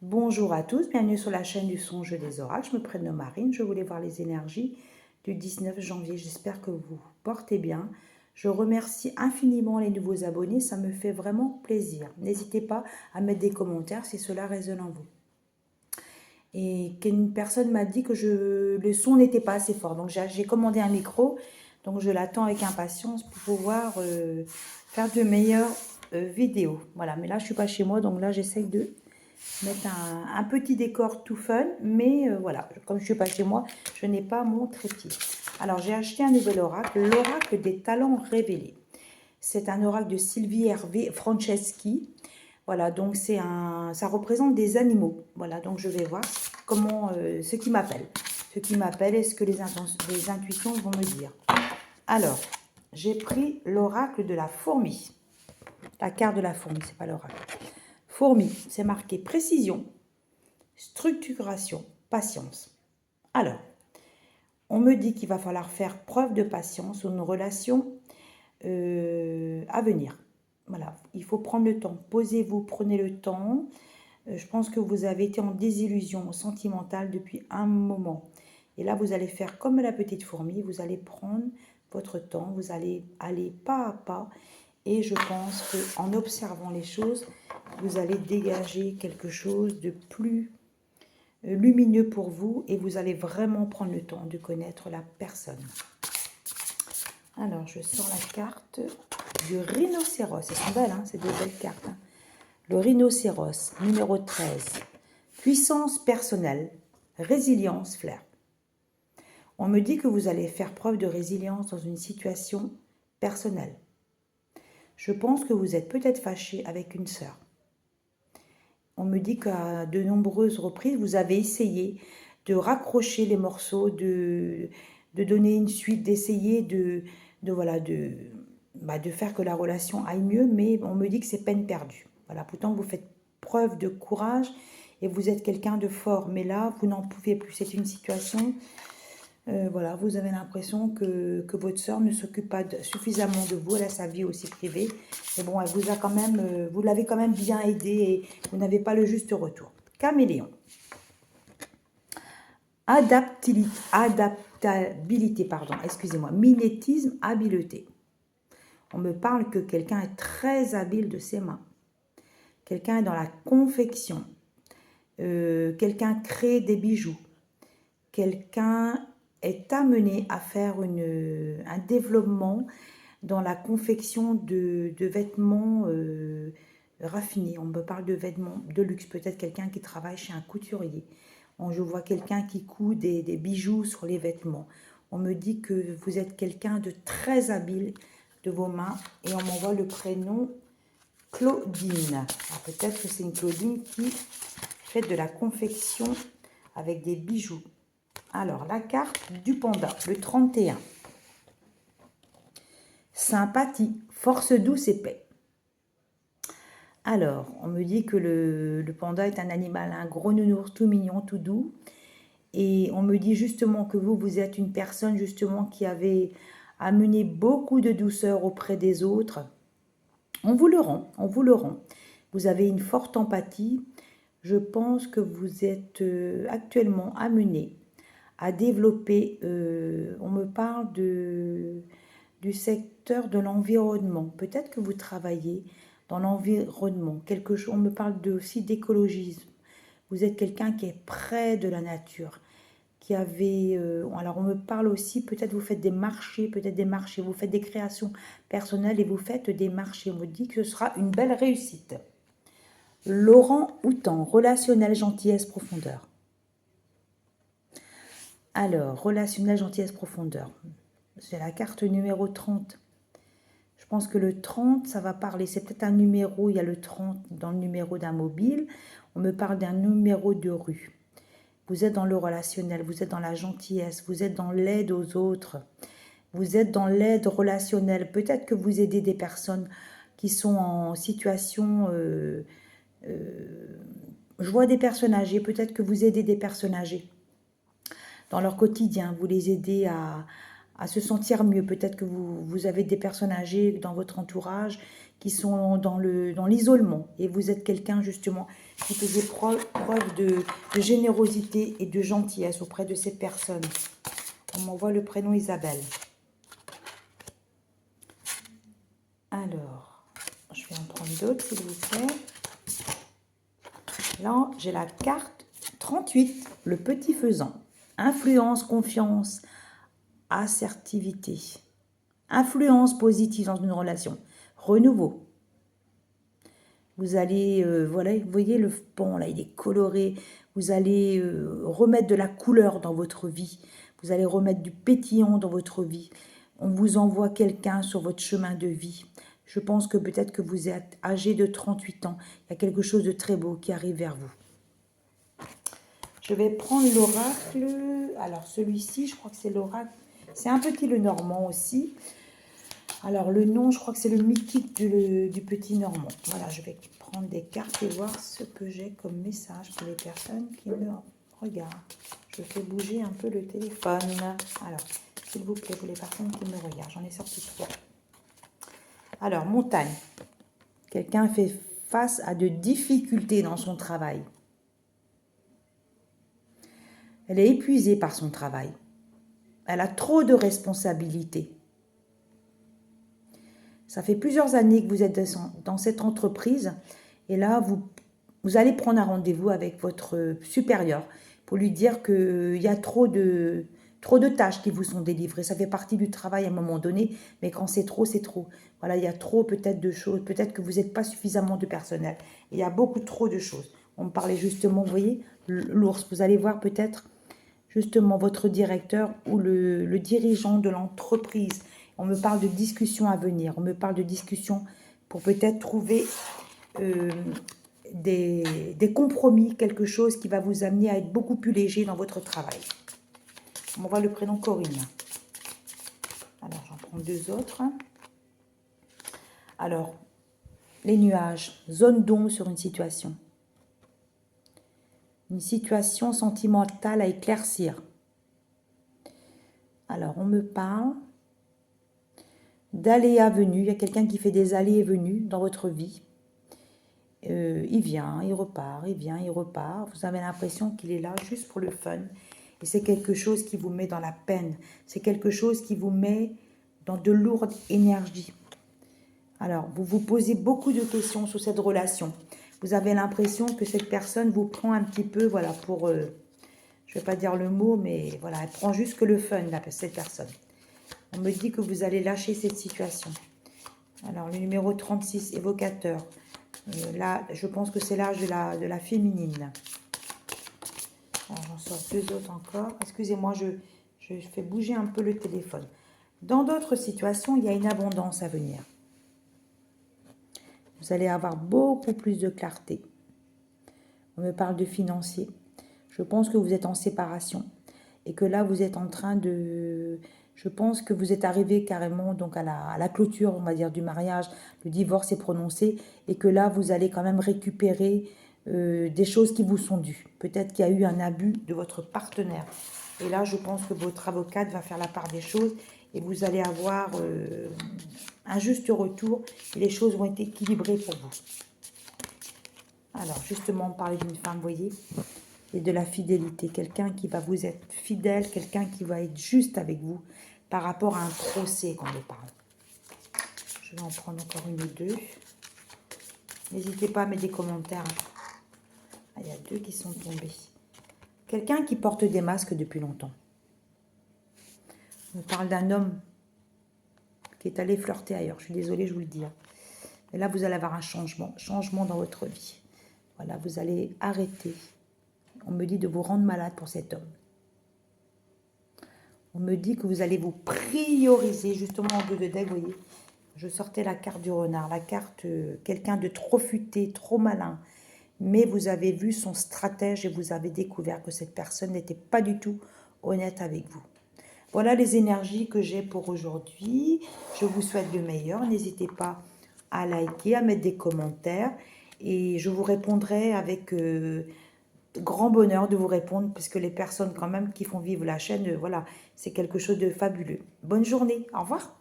Bonjour à tous, bienvenue sur la chaîne du songe des oracles. Je me prénomme Marine, je voulais voir les énergies du 19 janvier. J'espère que vous vous portez bien. Je remercie infiniment les nouveaux abonnés, ça me fait vraiment plaisir. N'hésitez pas à mettre des commentaires si cela résonne en vous. Et qu'une personne m'a dit que le son n'était pas assez fort, donc j'ai commandé un micro, donc je l'attends avec impatience pour pouvoir faire de meilleures vidéos. Voilà, mais là je suis pas chez moi, donc là j'essaye de mettre un petit décor tout fun, mais voilà, comme je ne suis pas chez moi, je n'ai pas mon trépied. Alors j'ai acheté un nouvel oracle, l'oracle des talents révélés. C'est un oracle de Sylvie Hervé Franceschi. Voilà, donc ça représente des animaux. Voilà, donc je vais voir comment, ce qui m'appelle. Ce qui m'appelle, est-ce que les intuitions vont me dire. Alors, j'ai pris l'oracle de la fourmi. La carte de la fourmi, c'est pas l'oracle. Fourmi, c'est marqué précision, structuration, patience. Alors, on me dit qu'il va falloir faire preuve de patience sur une relation à venir. Voilà, il faut prendre le temps. Posez-vous, prenez le temps. Je pense que vous avez été en désillusion sentimentale depuis un moment. Et là, vous allez faire comme la petite fourmi, vous allez prendre votre temps, vous allez aller pas à pas. Et je pense qu'en observant les choses, vous allez dégager quelque chose de plus lumineux pour vous et vous allez vraiment prendre le temps de connaître la personne. Alors, je sors la carte du rhinocéros. Elles sont belles, hein, c'est des belles cartes. Hein. Le rhinocéros, numéro 13. Puissance personnelle, résilience, flair. On me dit que vous allez faire preuve de résilience dans une situation personnelle. Je pense que vous êtes peut-être fâché avec une sœur. On me dit qu'à de nombreuses reprises, vous avez essayé de raccrocher les morceaux, de donner une suite, d'essayer de faire que la relation aille mieux, mais on me dit que c'est peine perdue. Voilà, pourtant vous faites preuve de courage et vous êtes quelqu'un de fort, mais là, vous n'en pouvez plus. C'est une situation, voilà, vous avez l'impression que votre sœur ne s'occupe pas suffisamment de vous, elle a sa vie aussi privée. Mais bon, elle vous a quand même, vous l'avez quand même bien aidé et vous n'avez pas le juste retour. Caméléon. Adaptabilité, pardon, excusez-moi. Mimétisme, habileté. On me parle que quelqu'un est très habile de ses mains. Quelqu'un est dans la confection. Quelqu'un crée des bijoux. Quelqu'un est amené à faire un développement dans la confection de vêtements raffinés. On me parle de vêtements de luxe. Peut-être quelqu'un qui travaille chez un couturier. Je vois quelqu'un qui coud des bijoux sur les vêtements. On me dit que vous êtes quelqu'un de très habile de vos mains. Et on m'envoie le prénom Claudine. Peut-être que c'est une Claudine qui fait de la confection avec des bijoux. Alors, la carte du panda, le 31. Sympathie, force douce et paix. Alors, on me dit que le panda est un animal, un gros nounours tout mignon, tout doux. Et on me dit justement que vous êtes une personne justement qui avait amené beaucoup de douceur auprès des autres. On vous le rend, on vous le rend. Vous avez une forte empathie. Je pense que vous êtes actuellement amené à développer, on me parle du secteur de l'environnement. Peut-être que vous travaillez dans l'environnement. On me parle aussi d'écologisme. Vous êtes quelqu'un qui est près de la nature. Alors on me parle aussi, peut-être vous faites des marchés, vous faites des créations personnelles et vous faites des marchés. On me dit que ce sera une belle réussite. Laurent Houtan, relationnel, gentillesse, profondeur. Alors, relationnel, gentillesse, profondeur. C'est la carte numéro 30. Je pense que le 30, ça va parler. C'est peut-être un numéro, il y a le 30 dans le numéro d'un mobile. On me parle d'un numéro de rue. Vous êtes dans le relationnel, vous êtes dans la gentillesse, vous êtes dans l'aide aux autres. Vous êtes dans l'aide relationnelle. Peut-être que vous aidez des personnes qui sont en situation... je vois des personnes âgées. Peut-être que vous aidez des personnes âgées dans leur quotidien. Vous les aidez à se sentir mieux. Peut-être que vous avez des personnes âgées dans votre entourage qui sont dans l'isolement. Et vous êtes quelqu'un justement qui faisait preuve de générosité et de gentillesse auprès de ces personnes. On m'envoie le prénom Isabelle. Alors, je vais en prendre d'autres s'il vous plaît. Là, j'ai la carte 38, le petit faisan. Influence, confiance, assertivité. Influence positive dans une relation. Renouveau. Vous allez, voilà, vous voyez le pont là, il est coloré. Vous allez remettre de la couleur dans votre vie. Vous allez remettre du pétillant dans votre vie. On vous envoie quelqu'un sur votre chemin de vie. Je pense que peut-être que vous êtes âgé de 38 ans. Il y a quelque chose de très beau qui arrive vers vous. Je vais prendre l'oracle. Alors celui-ci, je crois que c'est l'oracle. C'est un petit le normand aussi. Alors le nom, je crois que c'est le mythique du petit normand. Voilà, je vais prendre des cartes et voir ce que j'ai comme message pour les personnes qui me regardent. Je fais bouger un peu le téléphone. Alors, s'il vous plaît, pour les personnes qui me regardent, j'en ai sorti 3. Alors, montagne. Quelqu'un fait face à de difficultés dans son travail. Elle est épuisée par son travail. Elle a trop de responsabilités. Ça fait plusieurs années que vous êtes dans cette entreprise et là, vous allez prendre un rendez-vous avec votre supérieur pour lui dire qu'il y a trop de tâches qui vous sont délivrées. Ça fait partie du travail à un moment donné, mais quand c'est trop, c'est trop. Voilà, il y a trop peut-être de choses, peut-être que vous n'êtes pas suffisamment de personnel. Il y a beaucoup trop de choses. On me parlait justement, vous voyez, l'ours, vous allez voir peut-être justement votre directeur ou le dirigeant de l'entreprise. On me parle de discussions à venir, on me parle de discussions pour peut-être trouver des compromis, quelque chose qui va vous amener à être beaucoup plus léger dans votre travail. On m'envoie le prénom Corinne. Alors, j'en prends 2 autres. Alors, les nuages, zone d'ombre sur une situation. Une situation sentimentale à éclaircir. Alors, on me parle d'allées et venues. Il y a quelqu'un qui fait des allées et venues dans votre vie. Il vient, il repart, il vient, il repart. Vous avez l'impression qu'il est là juste pour le fun. Et c'est quelque chose qui vous met dans la peine. C'est quelque chose qui vous met dans de lourdes énergies. Alors, vous vous posez beaucoup de questions sur cette relation. Vous avez l'impression que cette personne vous prend un petit peu, voilà, pour... je ne vais pas dire le mot, mais voilà, elle prend juste que le fun, là, cette personne. On me dit que vous allez lâcher cette situation. Alors, le numéro 36, évocateur. Là, je pense que c'est l'âge de la féminine. Alors, j'en sors 2 autres encore. Excusez-moi, je fais bouger un peu le téléphone. Dans d'autres situations, il y a une abondance à venir. Vous allez avoir beaucoup plus de clarté. On me parle de financier. Je pense que vous êtes en séparation et que là, vous êtes en train de... Je pense que vous êtes arrivé carrément donc à la clôture, on va dire, du mariage. Le divorce est prononcé et que là, vous allez quand même récupérer des choses qui vous sont dues. Peut-être qu'il y a eu un abus de votre partenaire. Et là, je pense que votre avocate va faire la part des choses et vous allez avoir un juste retour et les choses vont être équilibrées pour vous. Alors, justement, on parlait d'une femme, vous voyez, et de la fidélité. Quelqu'un qui va vous être fidèle, quelqu'un qui va être juste avec vous par rapport à un procès qu'on me parle. Je vais en prendre encore 1 ou 2. N'hésitez pas à mettre des commentaires. Ah, il y a 2 qui sont tombés. Quelqu'un qui porte des masques depuis longtemps. On parle d'un homme qui est allé flirter ailleurs. Je suis désolée, je vous le dis. Et là, vous allez avoir un changement dans votre vie. Voilà, vous allez arrêter. On me dit de vous rendre malade pour cet homme. On me dit que vous allez vous prioriser, justement en 2 de deck, vous voyez. Je sortais la carte du renard, la carte quelqu'un de trop futé, trop malin. Mais vous avez vu son stratège et vous avez découvert que cette personne n'était pas du tout honnête avec vous. Voilà les énergies que j'ai pour aujourd'hui. Je vous souhaite le meilleur. N'hésitez pas à liker, à mettre des commentaires. Et je vous répondrai avec grand bonheur de vous répondre, puisque les personnes quand même qui font vivre la chaîne, voilà, c'est quelque chose de fabuleux. Bonne journée, au revoir.